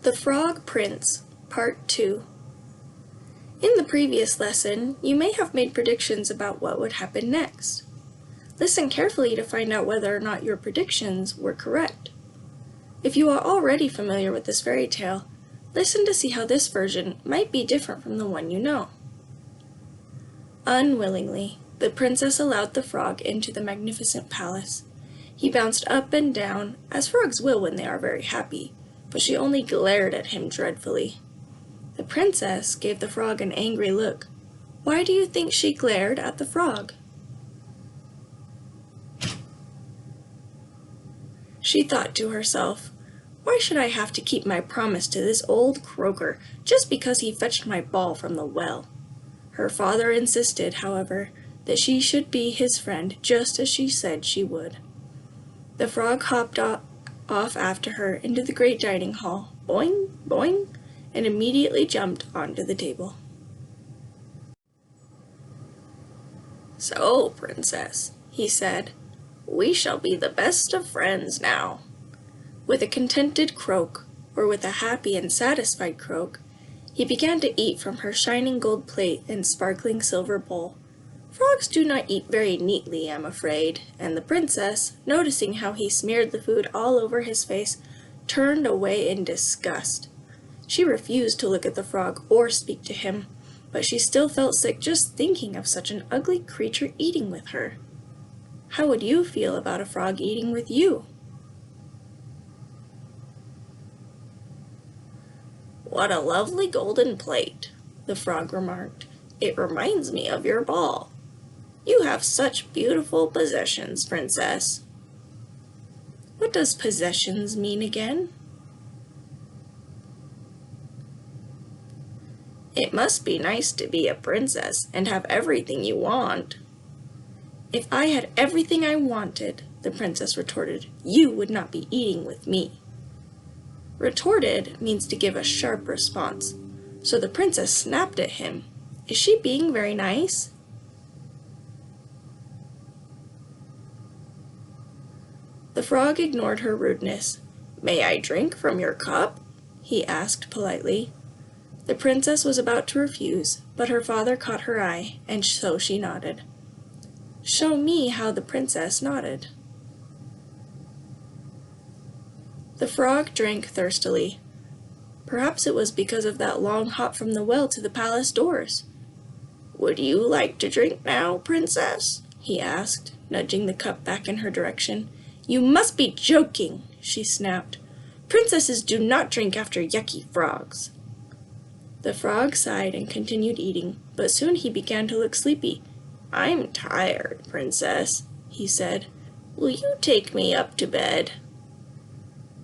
The Frog Prince, Part 2. In the previous lesson, you may have made predictions about what would happen next. Listen carefully to find out whether or not your predictions were correct. If you are already familiar with this fairy tale, listen to see how this version might be different from the one you know. Unwillingly, the princess allowed the frog into the magnificent palace. He bounced up and down, as frogs will when they are very happy, but she only glared at him dreadfully. The princess gave the frog an angry look. Why do you think she glared at the frog? She thought to herself, why should I have to keep my promise to this old croaker just because he fetched my ball from the well? Her father insisted, however, that she should be his friend just as she said she would. The frog hopped off after her into the great dining hall, boing, boing, and immediately jumped onto the table. "So, princess," he said, "we shall be the best of friends now." With a contented croak, or with a happy and satisfied croak, he began to eat from her shining gold plate and sparkling silver bowl. Frogs do not eat very neatly, I'm afraid, and the princess, noticing how he smeared the food all over his face, turned away in disgust. She refused to look at the frog or speak to him, but she still felt sick just thinking of such an ugly creature eating with her. How would you feel about a frog eating with you? "What a lovely golden plate," the frog remarked. "It reminds me of your ball. You have such beautiful possessions, princess." What does possessions mean again? "It must be nice to be a princess and have everything you want." "If I had everything I wanted," the princess retorted, "you would not be eating with me." Retorted means to give a sharp response, so the princess snapped at him. Is she being very nice? The frog ignored her rudeness. "May I drink from your cup?" he asked politely. The princess was about to refuse, but her father caught her eye, and so she nodded. Show me how the princess nodded. The frog drank thirstily. Perhaps it was because of that long hop from the well to the palace doors. "Would you like to drink now, princess?" he asked, nudging the cup back in her direction. "You must be joking," she snapped. "Princesses do not drink after yucky frogs." The frog sighed and continued eating, but soon he began to look sleepy. "I'm tired, princess," he said. "Will you take me up to bed?"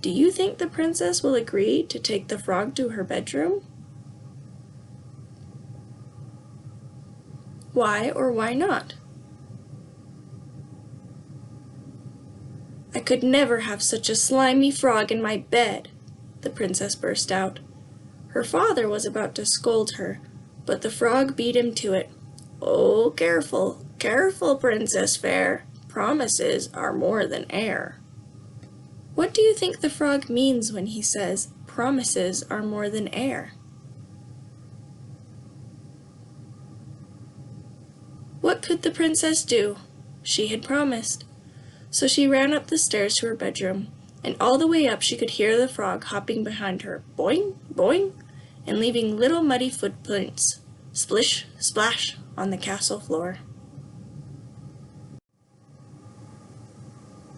Do you think the princess will agree to take the frog to her bedroom? Why or why not? "I could never have such a slimy frog in my bed," the princess burst out. Her father was about to scold her, but the frog beat him to it. "Oh, careful, careful, Princess Fair. Promises are more than air." What do you think the frog means when he says, "Promises are more than air"? What could the princess do? She had promised. So she ran up the stairs to her bedroom, and all the way up she could hear the frog hopping behind her, boing, boing, and leaving little muddy footprints, splish, splash, on the castle floor.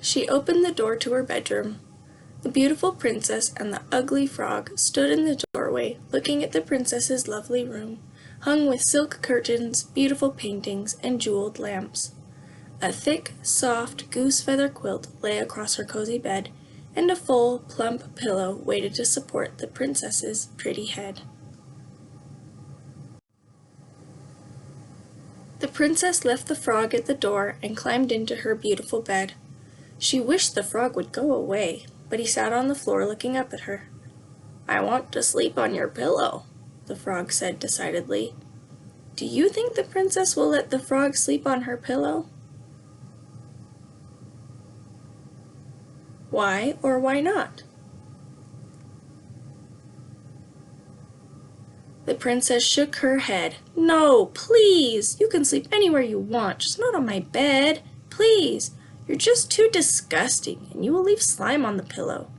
She opened the door to her bedroom. The beautiful princess and the ugly frog stood in the doorway looking at the princess's lovely room, hung with silk curtains, beautiful paintings, and jeweled lamps. A thick, soft goose feather quilt lay across her cozy bed, and a full, plump pillow waited to support the princess's pretty head. The princess left the frog at the door and climbed into her beautiful bed. She wished the frog would go away, but he sat on the floor looking up at her. "I want to sleep on your pillow," the frog said decidedly. Do you think the princess will let the frog sleep on her pillow? Why or why not? The princess shook her head. "No, please! You can sleep anywhere you want, just not on my bed. Please! You're just too disgusting, and you will leave slime on the pillow."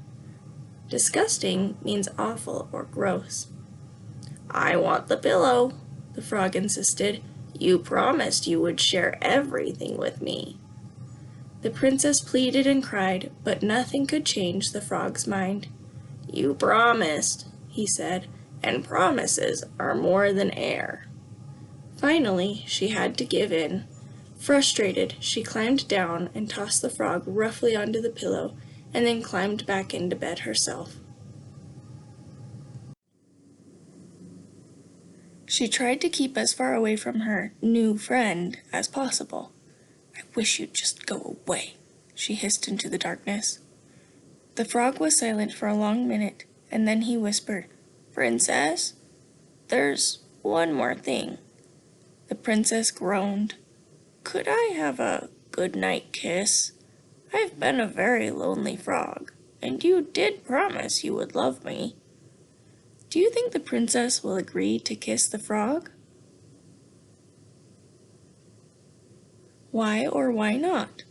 Disgusting means awful or gross. "I want the pillow," the frog insisted. "You promised you would share everything with me." The princess pleaded and cried, but nothing could change the frog's mind. "You promised," he said, "and promises are more than air." Finally, she had to give in. Frustrated, she climbed down and tossed the frog roughly onto the pillow, and then climbed back into bed herself. She tried to keep as far away from her new friend as possible. "I wish you'd just go away," she hissed into the darkness. The frog was silent for a long minute, and then he whispered, "Princess, there's one more thing." The princess groaned. "Could I have a goodnight kiss? I've been a very lonely frog, and you did promise you would love me." Do you think the princess will agree to kiss the frog? Why or why not?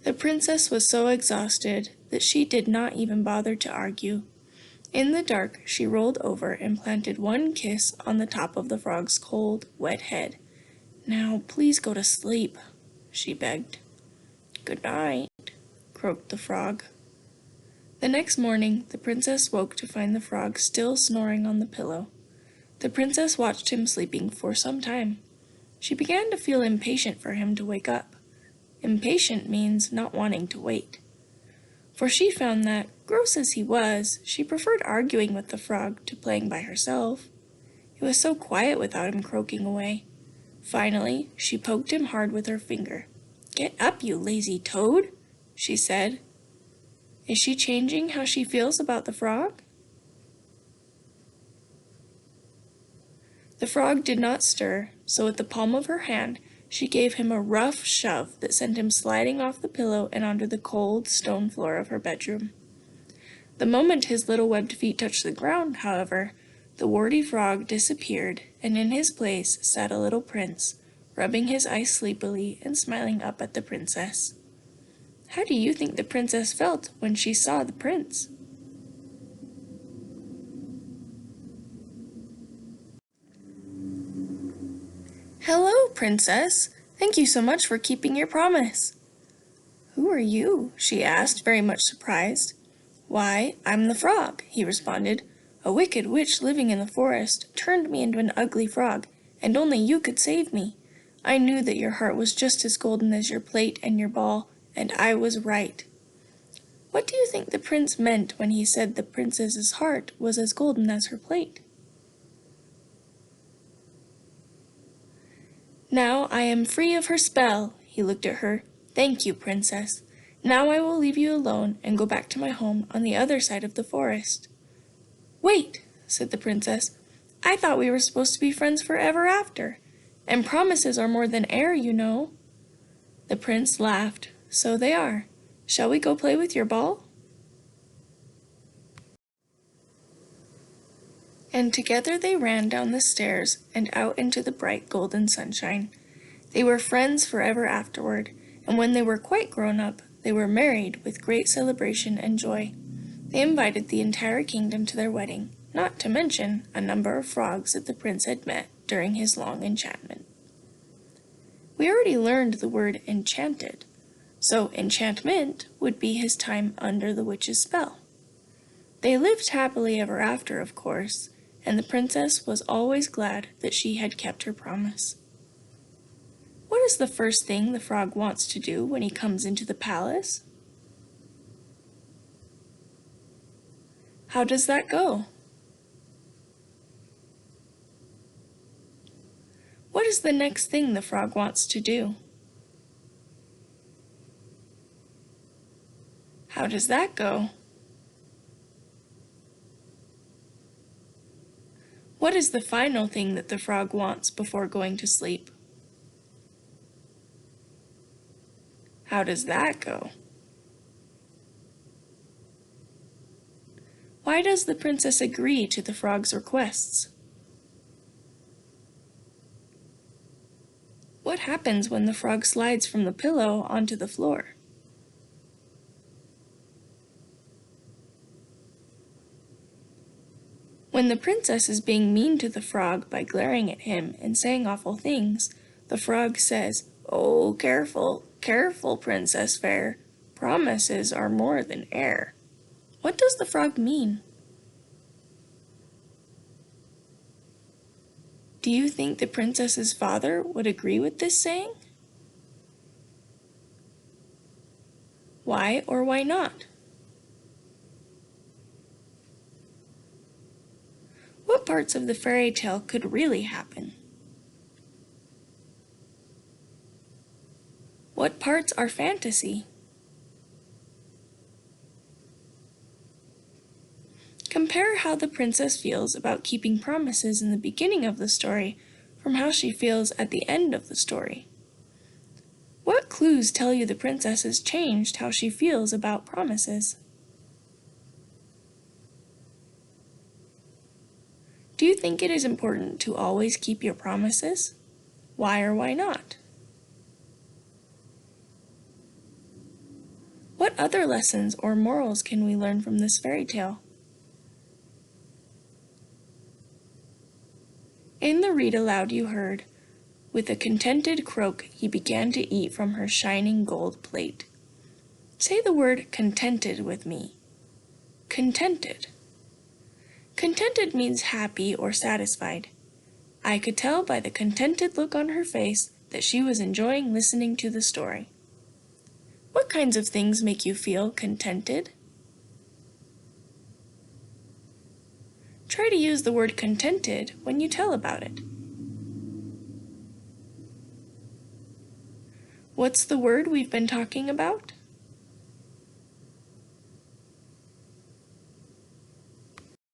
The princess was so exhausted that she did not even bother to argue. In the dark, she rolled over and planted one kiss on the top of the frog's cold, wet head. "Now, please go to sleep," she begged. "Good night," croaked the frog. The next morning, the princess woke to find the frog still snoring on the pillow. The princess watched him sleeping for some time. She began to feel impatient for him to wake up. Impatient means not wanting to wait. For she found that, gross as he was, she preferred arguing with the frog to playing by herself. It was so quiet without him croaking away. Finally, she poked him hard with her finger. "Get up, you lazy toad," she said. Is she changing how she feels about the frog? The frog did not stir, so with the palm of her hand, she gave him a rough shove that sent him sliding off the pillow and onto the cold stone floor of her bedroom. The moment his little webbed feet touched the ground, however, the warty frog disappeared, and in his place sat a little prince, rubbing his eyes sleepily and smiling up at the princess. How do you think the princess felt when she saw the prince? "Hello, princess. Thank you so much for keeping your promise." "Who are you?" she asked, very much surprised. "Why, I'm the frog," he responded. "A wicked witch living in the forest turned me into an ugly frog, and only you could save me. I knew that your heart was just as golden as your plate and your ball, and I was right." What do you think the prince meant when he said the princess's heart was as golden as her plate? "Now I am free of her spell," he looked at her. "Thank you, princess. Now I will leave you alone and go back to my home on the other side of the forest." "Wait," said the princess. "I thought we were supposed to be friends forever after, and promises are more than air, you know." The prince laughed. "So they are. Shall we go play with your ball?" And together they ran down the stairs and out into the bright golden sunshine. They were friends forever afterward, and when they were quite grown up, they were married with great celebration and joy. They invited the entire kingdom to their wedding, not to mention a number of frogs that the prince had met during his long enchantment. We already learned the word enchanted, so enchantment would be his time under the witch's spell. They lived happily ever after, of course, and the princess was always glad that she had kept her promise. What is the first thing the frog wants to do when he comes into the palace? How does that go? What is the next thing the frog wants to do? How does that go? What is the final thing that the frog wants before going to sleep? How does that go? Why does the princess agree to the frog's requests? What happens when the frog slides from the pillow onto the floor? When the princess is being mean to the frog by glaring at him and saying awful things, the frog says, "Oh, careful, careful, Princess Fair. Promises are more than air." What does the frog mean? Do you think the princess's father would agree with this saying? Why or why not? What parts of the fairy tale could really happen? What parts are fantasy? Compare how the princess feels about keeping promises in the beginning of the story from how she feels at the end of the story. What clues tell you the princess has changed how she feels about promises? Do you think it is important to always keep your promises? Why or why not? What other lessons or morals can we learn from this fairy tale? In the read aloud you heard, "With a contented croak he began to eat from her shining gold plate." Say the word contented with me. Contented. Contented means happy or satisfied. I could tell by the contented look on her face that she was enjoying listening to the story. What kinds of things make you feel contented? Try to use the word contented when you tell about it. What's the word we've been talking about?